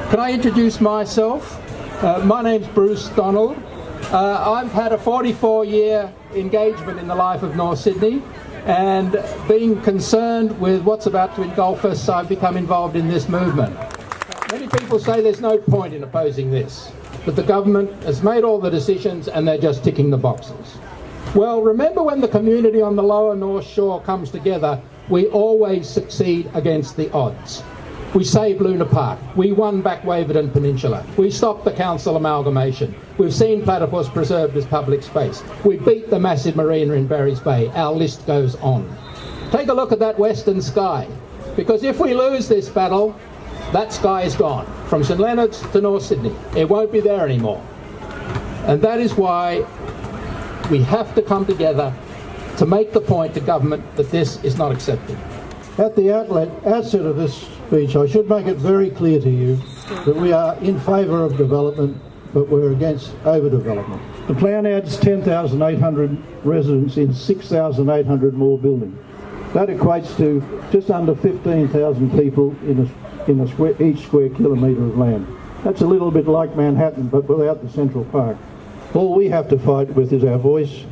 Can I introduce myself? My name's Bruce Donald. I've had a 44-year engagement in the life of North Sydney, and being concerned with what's about to engulf us, I've become involved in this movement. Many people say there's no point in opposing this, that the government has made all the decisions and they're just ticking the boxes. Well, remember when the community on the lower North Shore comes together, we always succeed against the odds. We saved Luna Park. We won back Waverton Peninsula. We stopped the council amalgamation. We've seen platypus preserved as public space. We beat the massive marina in Barry's Bay. Our list goes on. Take a look at that western sky, because if we lose this battle, that sky is gone, from St Leonard's to North Sydney. It won't be there anymore. And that is why we have to come together to make the point to government that this is not accepted. At the outset of this speech, I should make it very clear to you that we are in favour of development, but we're against overdevelopment. The plan adds 10,800 residents in 6,800 more buildings. That equates to just under 15,000 people in each square kilometre of land. That's a little bit like Manhattan, but without the Central Park. All we have to fight with is our voice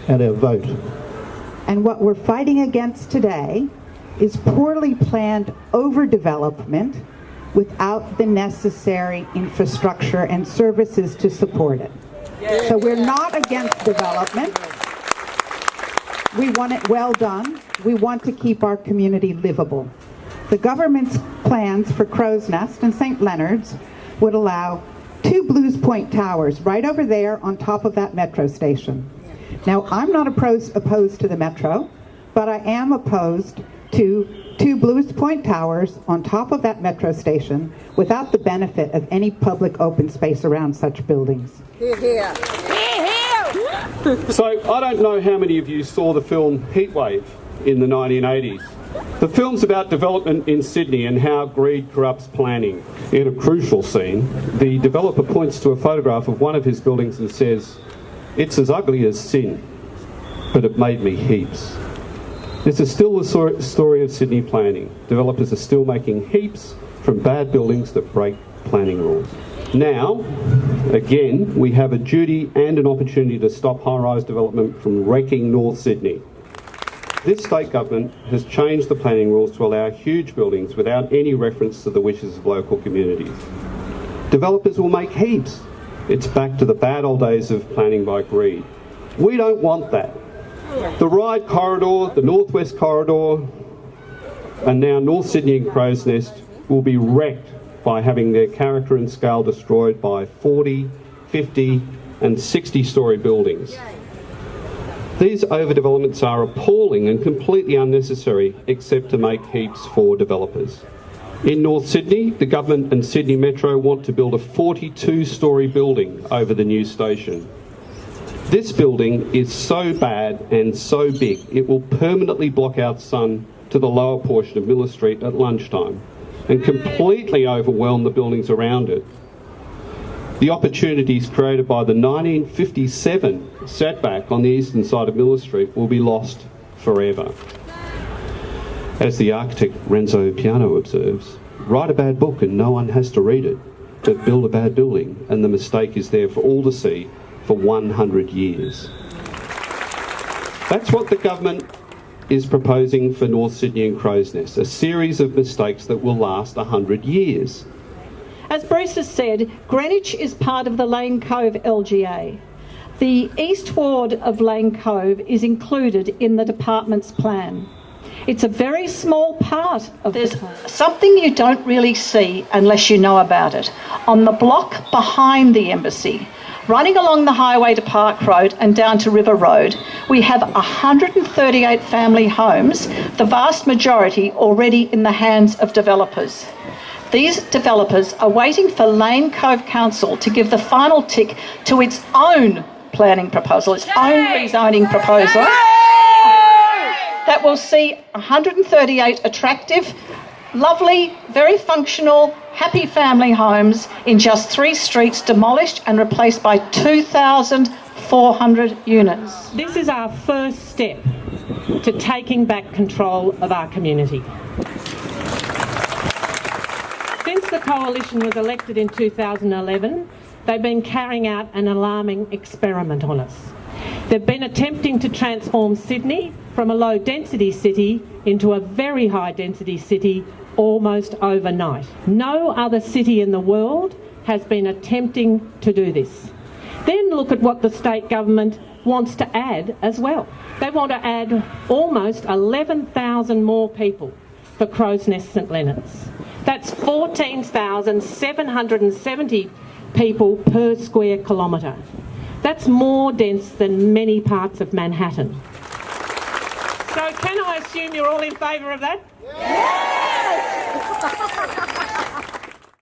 and our vote. And what we're fighting against today is poorly planned overdevelopment without the necessary infrastructure and services to support it. So we're not against development. We want it well done. We want to keep our community livable. The government's plans for Crow's Nest and St. Leonard's would allow 2 Blues Point towers right over there on top of that metro station. Now, I'm not opposed to the metro, but I am opposed to 2 Blues Point towers on top of that metro station without the benefit of any public open space around such buildings. Hear, hear. Hear, hear. So, I don't know how many of you saw the film Heatwave in the 1980s. The film's about development in Sydney and how greed corrupts planning. In a crucial scene, the developer points to a photograph of one of his buildings and says, "It's as ugly as sin, but it made me heaps." This is still the story of Sydney planning. Developers are still making heaps from bad buildings that break planning rules. Now, again, we have a duty and an opportunity to stop high-rise development from wrecking North Sydney. This state government has changed the planning rules to allow huge buildings without any reference to the wishes of local communities. Developers will make heaps. It's back to the bad old days of planning by greed. We don't want that. The Ryde Corridor, the Northwest Corridor, and now North Sydney and Crow's Nest will be wrecked by having their character and scale destroyed by 40, 50 and 60-storey buildings. These overdevelopments are appalling and completely unnecessary, except to make heaps for developers. In North Sydney, the government and Sydney Metro want to build a 42-storey building over the new station. This building is so bad and so big, it will permanently block out sun to the lower portion of Miller Street at lunchtime and completely overwhelm the buildings around it. The opportunities created by the 1957 setback on the eastern side of Miller Street will be lost forever. As the architect Renzo Piano observes, write a bad book and no one has to read it, but build a bad building and the mistake is there for all to see for 100 years. That's what the government is proposing for North Sydney and Crow's Nest, a series of mistakes that will last 100 years. As Bruce has said, Greenwich is part of the Lane Cove LGA. The east ward of Lane Cove is included in the department's plan. It's a very small part of the plan. There's something you don't really see unless you know about it. On the block behind the embassy, running along the highway to Park Road and down to River Road, we have 138 family homes, the vast majority already in the hands of developers. These developers are waiting for Lane Cove Council to give the final tick to its own planning proposal, its own rezoning proposal, that will see 138 attractive, lovely, very functional, happy family homes in just 3 streets demolished and replaced by 2,400 units. This is our first step to taking back control of our community. Since the Coalition was elected in 2011, they've been carrying out an alarming experiment on us. They've been attempting to transform Sydney from a low-density city into a very high-density city almost overnight. No other city in the world has been attempting to do this. Then look at what the state government wants to add as well. They want to add almost 11,000 more people for Crow's Nest St Leonard's. That's 14,770 people per square kilometre. That's more dense than many parts of Manhattan. So can I assume you're all in favour of that? Yes!